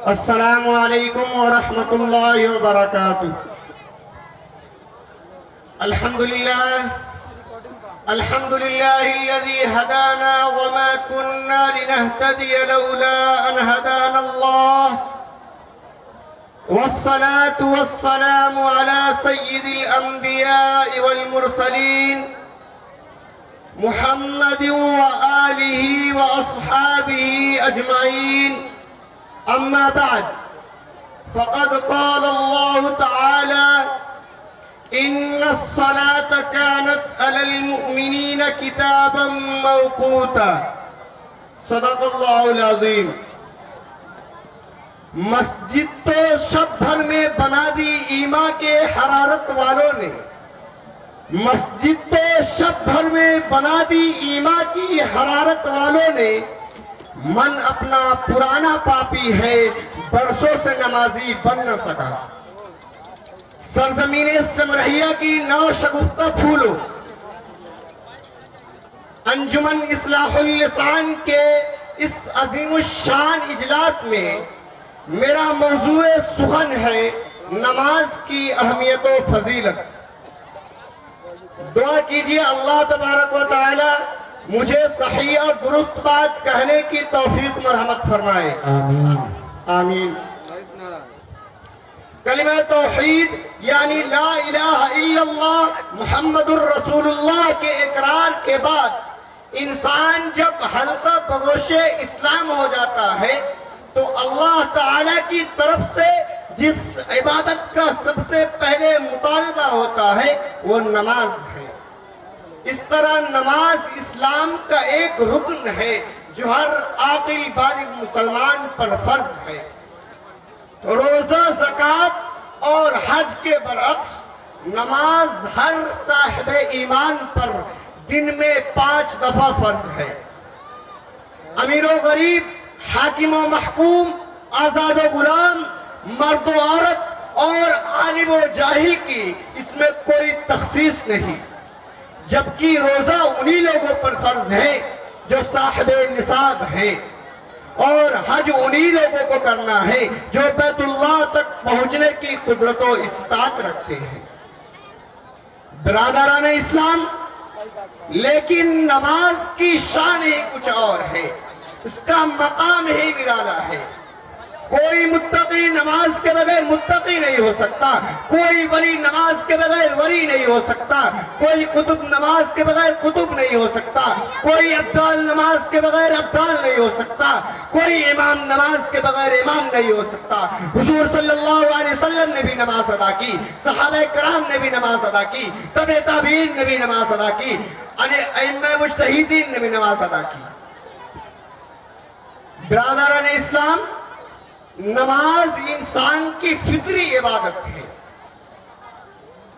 السلام علیکم ورحمۃ اللہ وبرکاتہ۔ الحمد للہ الذی ہدانا وما كنا لنهتدی لولا ان ہدانا اللہ، والصلاة والسلام على سید الانبیاء والمرسلین محمد وآلہ واصحابہ اجمعین، اما بعد فقد قال اللہ تعالی ان الصلاة كانت على المؤمنین کتابا موقوتا۔ صدق اللہ العظیم۔ مسجد تو شب بھر میں بنا دی ایمان کے حرارت والوں نے، مسجد تو شب بھر میں بنا دی ایمان کی حرارت والوں نے، من اپنا پرانا پاپی ہے برسوں سے نمازی بن نہ سکا۔ سرزمین سمرہیہ کی نو شگفتہ پھولو، انجمن اصلاح اللسان کے اس عظیم الشان اجلاس میں میرا موضوع سخن ہے نماز کی اہمیت و فضیلت۔ دعا کیجئے اللہ تبارک و تعالی مجھے صحیح اور درست بات کہنے کی توفیق مرحمت فرمائے، آمین آمین۔ کلمہ توحید یعنی لا الہ الا اللہ محمد الرسول اللہ کے اقرار کے بعد انسان جب حلقہ بگوش اسلام ہو جاتا ہے تو اللہ تعالی کی طرف سے جس عبادت کا سب سے پہلے مطالبہ ہوتا ہے وہ نماز ہے۔ اس طرح نماز اسلام کا ایک رکن ہے جو ہر عاقل بالغ مسلمان پر فرض ہے۔ روزہ، زکوٰۃ اور حج کے برعکس نماز ہر صاحب ایمان پر دن میں 5 دفعہ فرض ہے۔ امیر و غریب، حاکم و محکوم، آزاد و غلام، مرد و عورت اور عالم و جاہل کی اس میں کوئی تخصیص نہیں، جبکہ روزہ انہی لوگوں پر فرض ہے جو صاحب نصاب ہیں، اور حج انہی لوگوں کو کرنا ہے جو بیت اللہ تک پہنچنے کی قدرت و استطاعت رکھتے ہیں۔ برادران اسلام، لیکن نماز کی شان ہی کچھ اور ہے، اس کا مقام ہی نرالا ہے۔ کوئی متقی نماز کے بغیر متقی نہیں ہو سکتا، کوئی ولی نماز کے بغیر ولی نہیں ہو سکتا، کوئی قطب نماز کے بغیر قطب نہیں ہو سکتا، کوئی ابدال نماز کے بغیر ابدال نہیں ہو سکتا، کوئی امام نماز کے بغیر امام نہیں ہو سکتا۔ حضور صلی اللہ علیہ وسلم نے بھی نماز ادا کی، صحابہ کرام نے بھی نماز ادا کی، تبع تابعین نے بھی نماز ادا کی، ائمہ مجتہدین نے بھی نماز ادا کی۔ برادران اسلام، نماز انسان کی فطری عبادت ہے،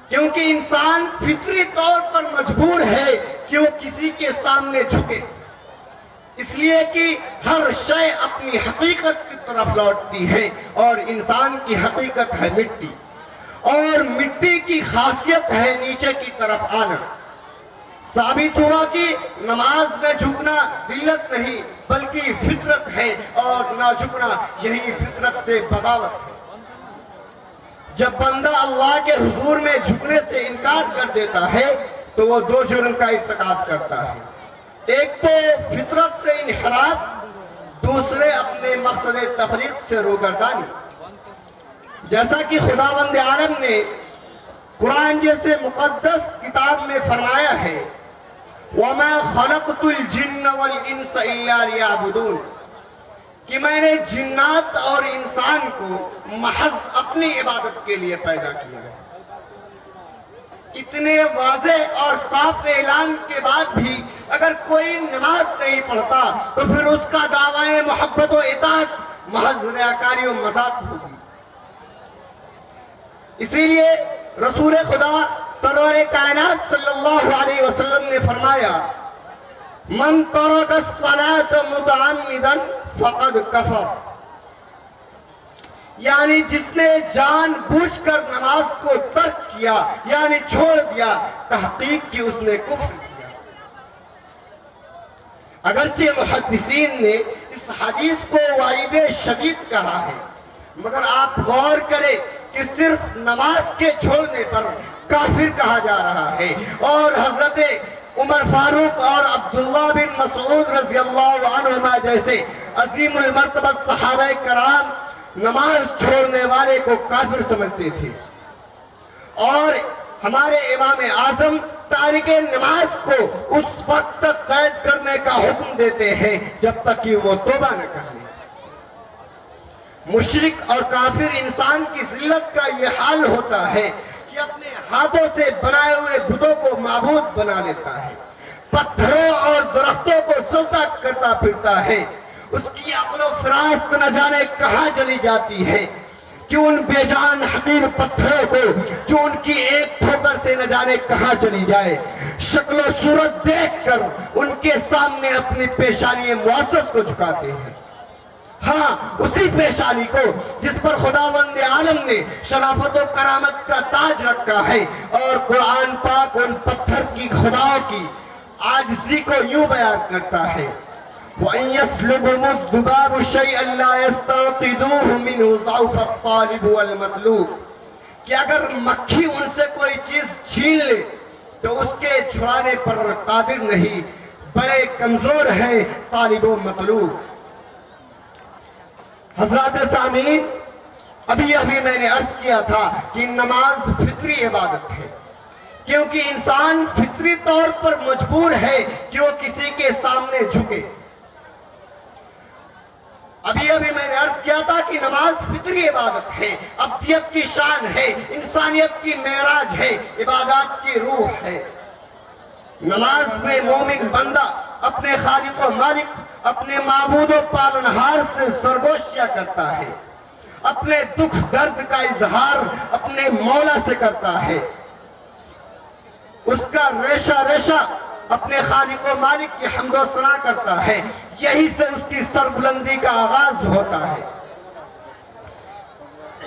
کیونکہ انسان فطری طور پر مجبور ہے کہ وہ کسی کے سامنے جھکے، اس لیے کہ ہر شے اپنی حقیقت کی طرف لوٹتی ہے، اور انسان کی حقیقت ہے مٹی، اور مٹی کی خاصیت ہے نیچے کی طرف آنا۔ ثابت ہوا کہ نماز میں جھکنا ذلت نہیں بلکہ فطرت ہے، اور نہ جھکنا یہی فطرت سے بغاوت ہے۔ جب بندہ اللہ کے حضور میں جھکنے سے انکار کر دیتا ہے تو وہ 2 جرم کا ارتکاب کرتا ہے، ایک تو فطرت سے انحراف، دوسرے اپنے مقصد تخلیق سے روگردانی۔ جیسا کہ خداوند عالم نے قرآن جیسے مقدس کتاب میں فرمایا ہے وَمَا خَلَقْتُ الْجِنَّ وَالْإِنسَ إِلَّا لِيَعْبُدُونَ، کہ میں نے جنات اور انسان کو محض اپنی عبادت کے لیے پیدا کیا ہے۔ اتنے واضح اور صاف اعلان کے بعد بھی اگر کوئی نماز نہیں پڑھتا تو پھر اس کا دعویٰ محبت و اطاعت محض ریاکاری و مذاق ہوگی۔ اسی لیے رسول خدا سرور کائنات صلی اللہ علیہ وسلم نے فرمایا من ترک الصلاة متعمدا فقد کفر، یعنی جس نے جان بوجھ کر نماز کو ترک کیا یعنی چھوڑ دیا، تحقیق کی اس نے کفر کیا۔ اگرچہ محدثین نے اس حدیث کو وعید شدید کہا ہے، مگر آپ غور کریں کہ صرف نماز کے چھوڑنے پر کافر کہا جا رہا ہے، اور حضرت عمر فاروق اور عبداللہ بن مسعود رضی اللہ عنہما جیسے عظیم المرتبت صحابہ کرام نماز چھوڑنے والے کو کافر سمجھتے تھے، اور ہمارے امام اعظم تارک نماز کو اس وقت تک قید کرنے کا حکم دیتے ہیں جب تک کہ وہ توبہ نہ کر لے۔ مشرک اور کافر انسان کی ذلت کا یہ حال ہوتا ہے کہ اپنے ہاتھوں سے بنائے ہوئے بتوں کو معبود بنا لیتا ہے، پتھروں اور درختوں کو سجدہ کرتا پھرتا ہے، اس کی عقل و فراست نہ جانے کہاں چلی جاتی ہے کہ ان بے جان حقیر پتھروں کو جو ان کی ایک ٹھوکر سے نہ جانے کہاں چلی جائے، شکل و صورت دیکھ کر ان کے سامنے اپنی پیشانی معزز کو جھکاتے ہیں، ہاں اسی پیشانی کو جس پر خداوند عالم نے شرافت و کرامت کا تاج رکھا ہے، اور قرآن پاک ان پتھر کی خداؤں کی عاجزی کو یوں بیان کرتا ہے، وَإِن يَسْلُبْهُمُ الذُّبَابُ شَيْئًا لَا يَسْتَنقِذُوهُ مِنْهُ ضَعْفَ الطَّالِبُ وَالْمَطْلُوبُ، کہ اگر مکھی ان سے کوئی چیز چھین لے تو اس کے چھڑانے پر قادر نہیں، بڑے کمزور ہیں طالب و مطلوب۔ حضرات سامعین، ابھی میں نے عرض کیا تھا کہ نماز فطری عبادت ہے، کیونکہ انسان فطری طور پر مجبور ہے کہ وہ کسی کے سامنے جھکے۔ ابھی میں نے عرض کیا تھا کہ نماز فطری عبادت ہے، ابدیت کی شان ہے، انسانیت کی معراج ہے، عبادات کی روح ہے۔ نماز میں مومن بندہ اپنے خالق و مالک، اپنے معبود و پالنہار سے سرگوشیاں کرتا ہے، اپنے دکھ درد کا اظہار اپنے مولا سے کرتا ہے، اس کا ریشہ ریشہ اپنے خالق و مالک کی حمد و ثنا کرتا ہے، یہی سے اس کی سربلندی کا آغاز ہوتا ہے۔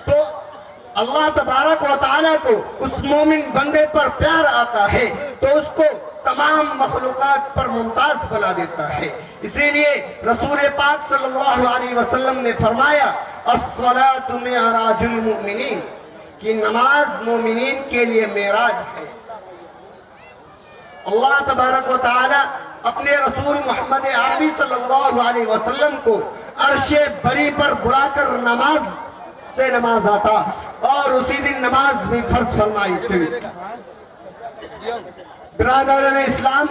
تو اللہ تبارک و تعالیٰ کو اس مومن بندے پر پیار آتا ہے تو اس کو تمام مخلوقات پر ممتاز بنا دیتا ہے۔ اسی لیے رسول پاک صلی اللہ علیہ وسلم نے فرمایا الصلاۃ معراج المؤمنین، کہ نماز مومنین کے لیے معراج ہے۔ اللہ تبارک و تعالی اپنے رسول محمد عربی صلی اللہ علیہ وسلم کو عرش بری پر بلا کر نماز سے نمازا تھا، اور اسی دن نماز بھی فرض فرمائی تھی۔ برادران اسلام،